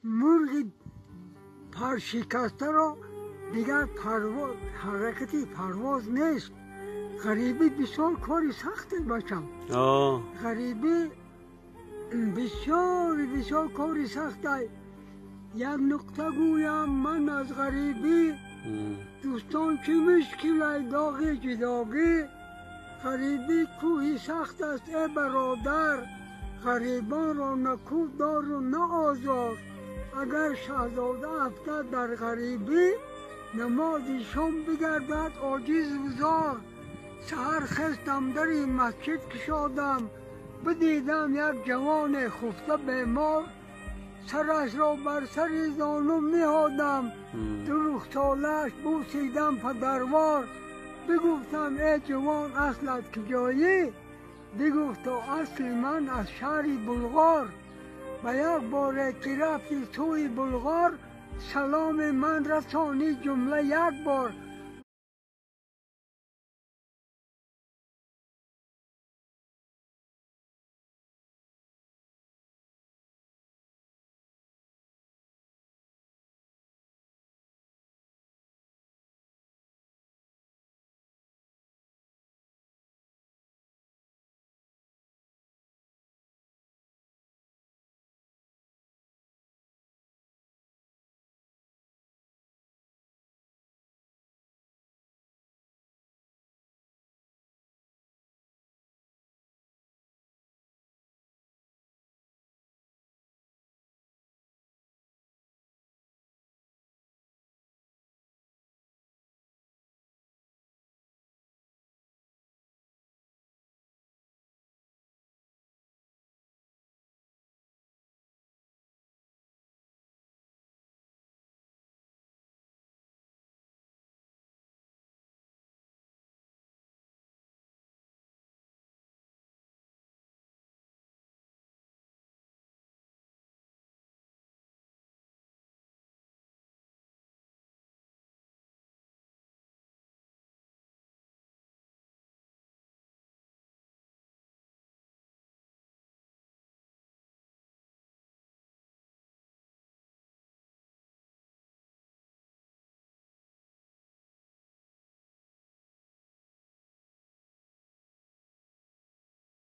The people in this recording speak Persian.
مرغ پرشکسته را دیگر حرکتی پرواز نیست. غریبی بسیار کاری سخته بچم. غریبی بسیار کاری سخته. یک نقطه گویم من از غریبی، دوستان چه مشکل داغی جداگی. غریبی کوهی سخت است ای برادر، غریبان را نکوه دار و نه آزار. اگر شهزاده افتد در غریبی، نماز شام بگردد عاجز و زار. سحر خستم در این مسجد کشادم، بدیدم یک جوان خفته بیمار. سرش را بر سر زانو نهادم، دو رخساله‌اش بوسیدم پدروار. بگفتم ای جوان اصلت کجایی؟ بگفتا اصل من از شهر بلغار. و یک باره که رفتی سوی بلغار، سلام من رسانی جمله یک بار.